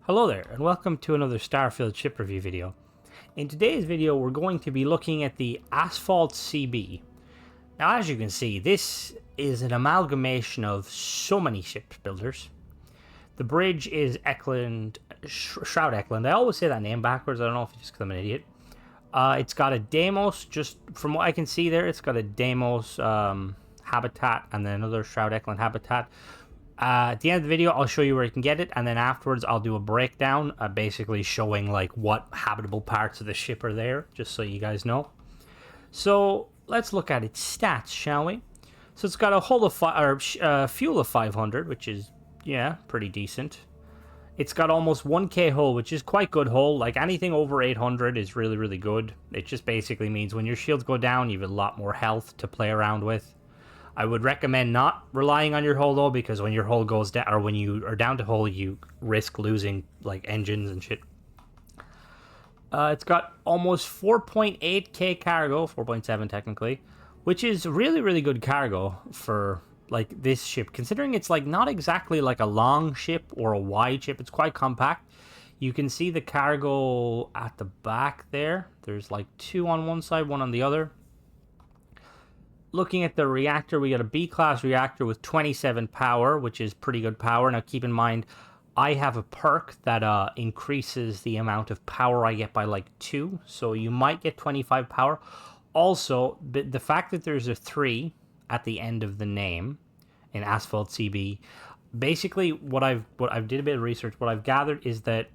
Hello there, and welcome to another Starfield ship review video. In today's video, we're going to be looking at the Asphalt CB. Now, as you can see, this is an amalgamation of so many ship builders. The bridge is Shroud Eklund. I always say that name backwards. I don't know if it's just because I'm an idiot. It's got a Deimos, just from what I can see there, it's got a Deimos habitat and then another Shroud Eklund habitat. At the end of the video, I'll show you where you can get it, and then afterwards I'll do a breakdown, basically showing like what habitable parts of the ship are there, just so you guys know. So let's look at its stats, shall we? So it's got a hull of fuel of 500, which is pretty decent. It's got almost 1k hull, which is quite good hull. Like anything over 800 is really good. It just basically means when your shields go down, you have a lot more health to play around with. I would recommend not relying on your hull though, because when your hull goes down, or when you are down to hull, you risk losing like engines and shit. It's got almost 4.8k cargo, 4.7 technically, which is really good cargo for like this ship, considering it's like not exactly like a long ship or a wide ship. It's quite compact. You can see the cargo at the back there. There's like 2 on one side, 1 on the other. Looking at the reactor, we got a B-class reactor with 27 power, which is pretty good power. Now, keep in mind, I have a perk that increases the amount of power I get by like 2, so you might get 25 power. Also, the fact that there's a 3 at the end of the name in Asphalt CB, basically what I've did a bit of research. What I've gathered is that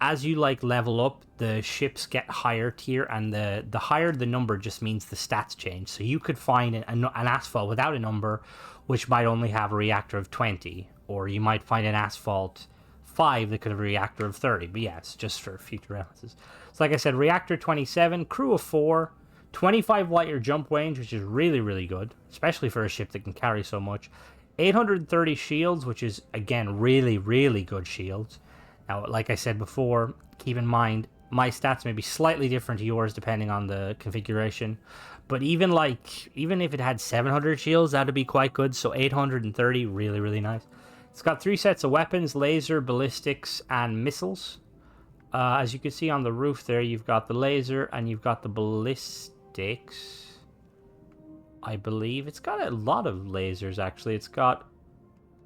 as you like level up, the ships get higher tier, and the higher the number just means the stats change. So you could find an Asphalt without a number, which might only have a reactor of 20, or you might find an Asphalt 5 that could have a reactor of 30. But yeah, it's just for future references. So like I said, reactor 27, crew of 4, 25 light year jump range, which is really good, especially for a ship that can carry so much. 830 shields, which is again really good shields. Now, like I said before, keep in mind, my stats may be slightly different to yours depending on the configuration. But even if it had 700 shields, that would be quite good. So 830, really nice. It's got 3 sets of weapons: laser, ballistics, and missiles. As you can see on the roof there, you've got the laser and you've got the ballistics. I believe it's got a lot of lasers, actually. It's got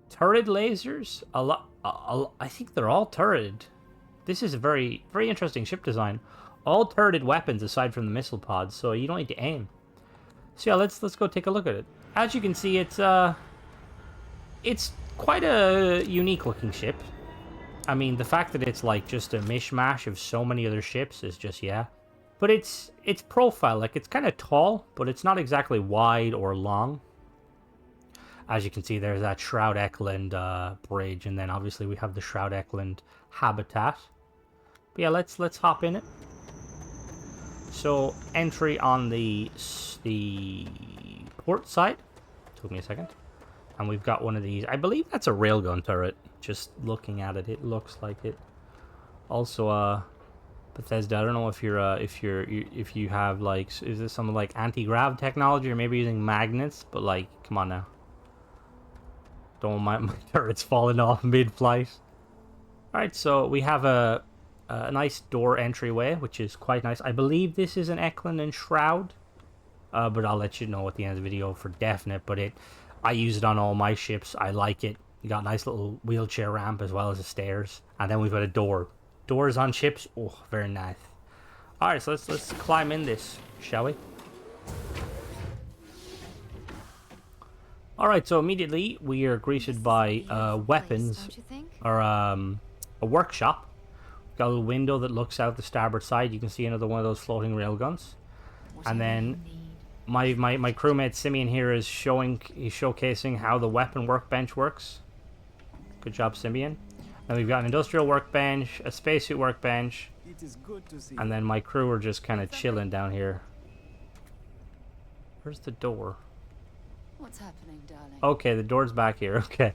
turret lasers, a lot. I think they're all turreted. This is a very interesting ship design. All turreted weapons aside from the missile pods, so you don't need to aim. So yeah, let's go take a look at it. As you can see, it's quite a unique looking ship. I mean, the fact that it's like just a mishmash of so many other ships is just But its profile, like, it's kind of tall, but it's not exactly wide or long. As you can see, there's that Shroud Eklund bridge, and then obviously we have the Shroud Eklund habitat. But yeah, let's hop in it. So entry on the port side. Took me a second. And we've got one of these. I believe that's a railgun turret. Just looking at it, it looks like it. Also, Bethesda. I don't know if you have like, is this some like anti-grav technology, or maybe using magnets? But like, come on now. Don't want my turret's falling off mid-flight. Alright, so we have a nice door entryway, which is quite nice. I believe this is an Eklund and Shroud, but I'll let you know at the end of the video for definite. But I use it on all my ships. I like it. You got a nice little wheelchair ramp as well as the stairs, and then we've got a door. Doors on ships, oh, very nice. Alright, so let's climb in this, shall we? Alright, so immediately we are greeted by weapons, or a workshop. We've got a little window that looks out the starboard side. You can see another one of those floating railguns. And then my crewmate Simeon here is showcasing how the weapon workbench works. Good job, Simeon. And we've got an industrial workbench, a spacesuit workbench, and then my crew are just kind of chilling down here. Where's the door? What's happening, darling? Okay, the door's back here. Okay.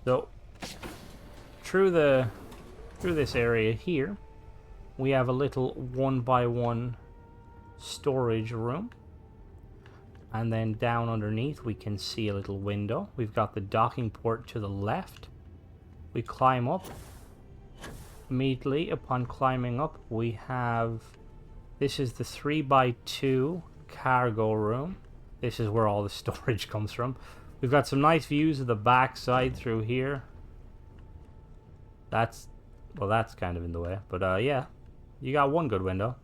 So through this area here, we have a little 1x1 storage room. And then down underneath we can see a little window. We've got the docking port to the left. We climb up immediately upon climbing up, we have... This is the 3x2 cargo room. This is where all the storage comes from. We've got some nice views of the backside through here. That's... Well, that's kind of in the way. But, yeah. You got one good window.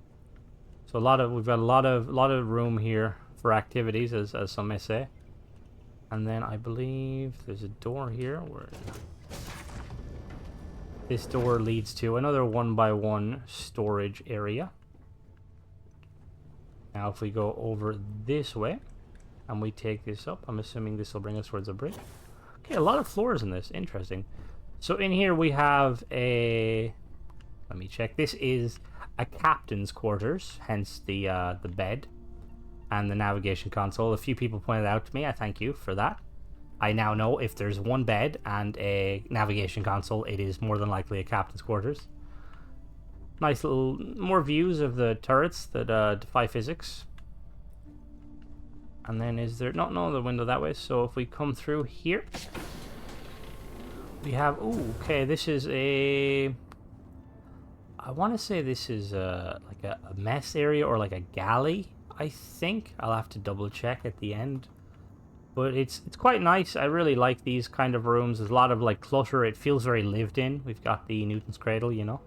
So we've got a lot of room here for activities, as some may say. And then I believe there's a door here where this door leads to another 1x1 storage area. Now if we go over this way and we take this up, I'm assuming this will bring us towards a bridge. Okay, a lot of floors in this. Interesting. So in here we have a... Let me check. This is a captain's quarters, hence the bed and the navigation console. A few people pointed out to me. I thank you for that. I now know if there's one bed and a navigation console, it is more than likely a captain's quarters. Nice little more views of the turrets that defy physics. And then is there no other window that way? So if we come through here, we have... Ooh, okay, this is a... I want to say this is like a mess area or like a galley, I think. I'll have to double check at the end. But it's quite nice. I really like these kind of rooms. There's a lot of like clutter. It feels very lived in. We've got the Newton's Cradle, you know.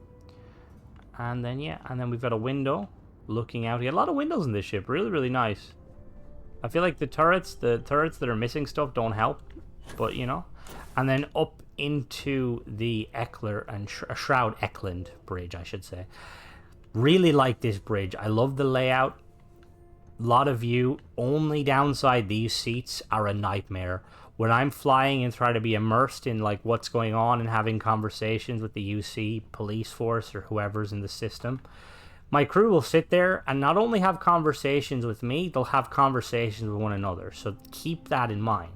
And then, yeah, and then we've got a window looking out. We got a lot of windows in this ship. Really, really nice. I feel like the turrets that are missing stuff don't help. But, you know. And then up into the Eckler and Shroud Eckland bridge, I should say. Really like this bridge. I love the layout. Lot of view. Only downside, these seats are a nightmare. When I'm flying and try to be immersed in like what's going on and having conversations with the UC police force or whoever's in the system, my crew will sit there and not only have conversations with me, they'll have conversations with one another. So keep that in mind.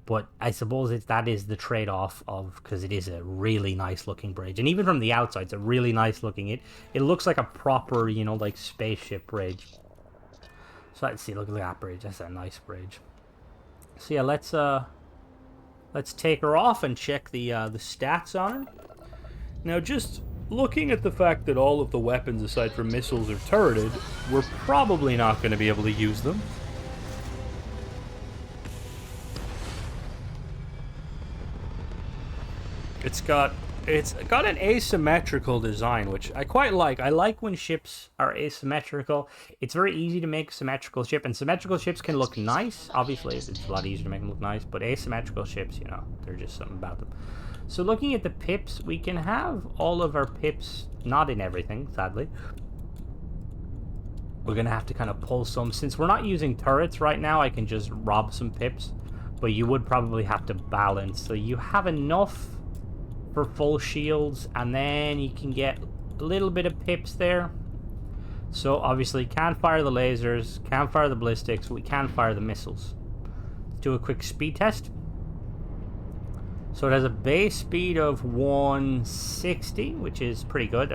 But I suppose that is the trade-off of, because it is a really nice looking bridge. And even from the outside, it's a really nice looking. It looks like a proper, you know, like spaceship bridge. So let's see, look at that bridge. That's a nice bridge. So yeah, let's take her off and check the stats on her. Now, just looking at the fact that all of the weapons aside from missiles are turreted, we're probably not going to be able to use them. It's got an asymmetrical design, which I quite like. I like when ships are asymmetrical. It's very easy to make a symmetrical ship, and symmetrical ships can look nice. Obviously, it's a lot easier to make them look nice, but asymmetrical ships, you know, there's just something about them. So looking at the pips, we can have all of our pips, not in everything, sadly. We're going to have to kind of pull some. Since we're not using turrets right now, I can just rob some pips, but you would probably have to balance. So you have enough for full shields, and then you can get a little bit of pips there. So obviously can't fire the lasers, can't fire the ballistics, we can fire the missiles. Let's do a quick speed test. So it has a base speed of 160, which is pretty good.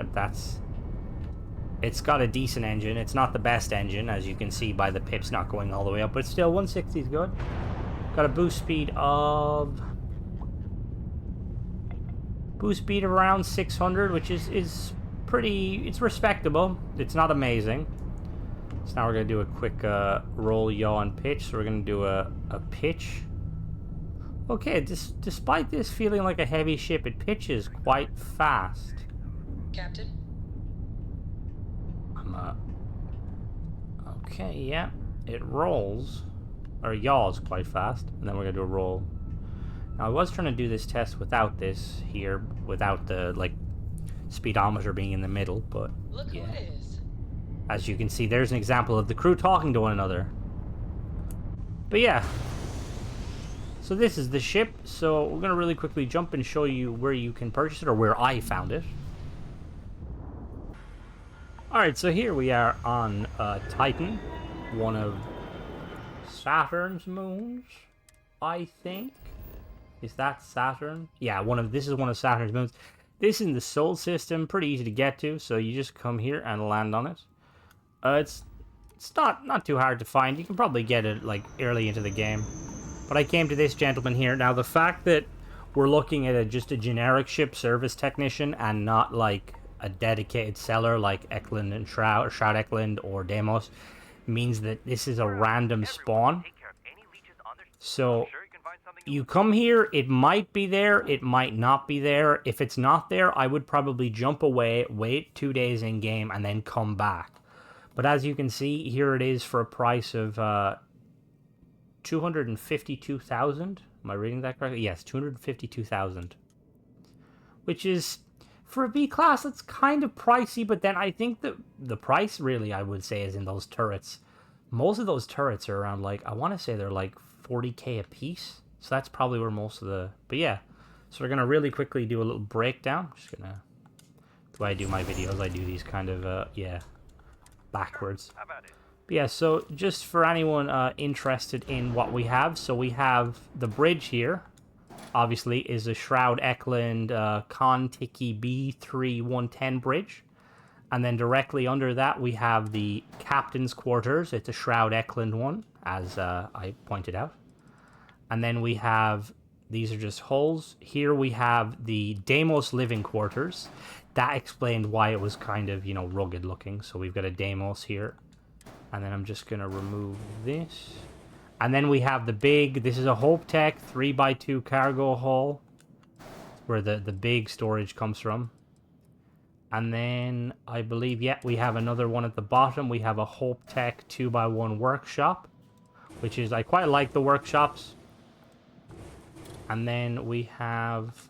It's got a decent engine. It's not the best engine, as you can see by the pips not going all the way up, but still 160 is good. Got a boost speed of around 600, which is pretty, it's respectable. It's not amazing. So now we're going to do a quick roll, yaw, and pitch. So we're going to do a pitch. Okay, despite this feeling like a heavy ship, it pitches quite fast. Captain? Okay, yeah. It rolls, or yaws quite fast. And then we're going to do a roll. Now, I was trying to do this test without this here, without the, like, speedometer being in the middle, but Look yeah. who it is. As you can see, there's an example of the crew talking to one another. But yeah. So this is the ship, so we're going to really quickly jump and show you where you can purchase it, or where I found it. Alright, so here we are on Titan, one of Saturn's moons, I think. Is that Saturn? Yeah, this is one of Saturn's moons. This is in the Sol system, pretty easy to get to, so you just come here and land on it. It's not too hard to find. You can probably get it like early into the game. But I came to this gentleman here. Now the fact that we're looking at just a generic ship service technician and not like a dedicated seller like Eklund and Shroud Eklund or Deimos, means that this is a random spawn. So you come here, it might be there, it might not be there. If it's not there, I would probably jump away, wait 2 days in game, and then come back. But as you can see, here it is for a price of 252,000. Am I reading that correctly? Yes, 252,000. Which is, for a B class, it's kind of pricey, but then I think the price really, I would say, is in those turrets. Most of those turrets are around, like, I want to say they're like 40k a piece. So that's probably where most of the... But yeah, so we're going to really quickly do a little breakdown. Just going to... The way I do my videos, I do these kind of, yeah, backwards. But yeah, so just for anyone interested in what we have, so we have the bridge here. Obviously, is a Shroud Eklund Kon-Tiki B3110 bridge. And then directly under that, we have the captain's quarters. It's a Shroud Eklund one, as I pointed out. And then we have, these are just holes. Here we have the Deimos living quarters. That explained why it was kind of, you know, rugged looking. So we've got a Deimos here. And then I'm just going to remove this. And then we have the big, this is a Hope Tech 3x2 cargo hull, where the big storage comes from. And then I believe, yeah, we have another one at the bottom. We have a Hope Tech 2x1 workshop, which is, I quite like the workshops. And then we have,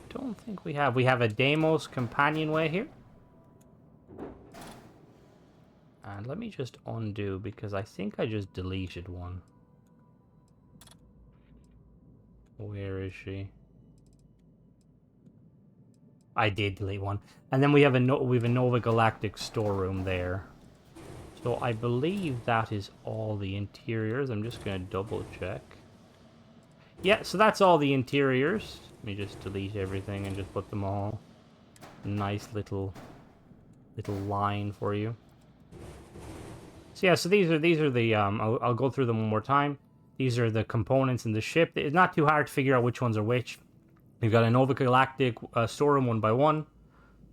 don't think we have a Deimos companionway here. And let me just undo, because I think I just deleted one. Where is she? I did delete one. And then we have a Nova Galactic storeroom there. So I believe that is all the interiors. I'm just going to double check. Yeah, so that's all the interiors. Let me just delete everything and just put them all. Nice little line for you. So yeah, so these are the I'll go through them one more time. These are the components in the ship. It's not too hard to figure out which ones are which. We've got a Nova Galactic storeroom 1x1,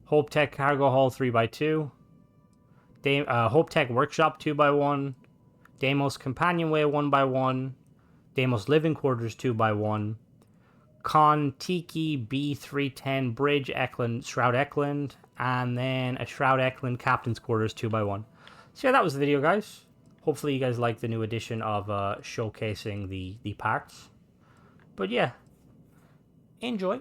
Hope Tech cargo hull 3x2, Hope Tech workshop 2x1, Deimos companionway 1x1, Deimos living quarters 2x1, Kon-Tiki B310 bridge Eklund, Shroud Eklund, and then a Shroud Eklund captain's quarters 2x1. So yeah, that was the video, guys. Hopefully you guys like the new edition of showcasing the parts. But yeah, enjoy.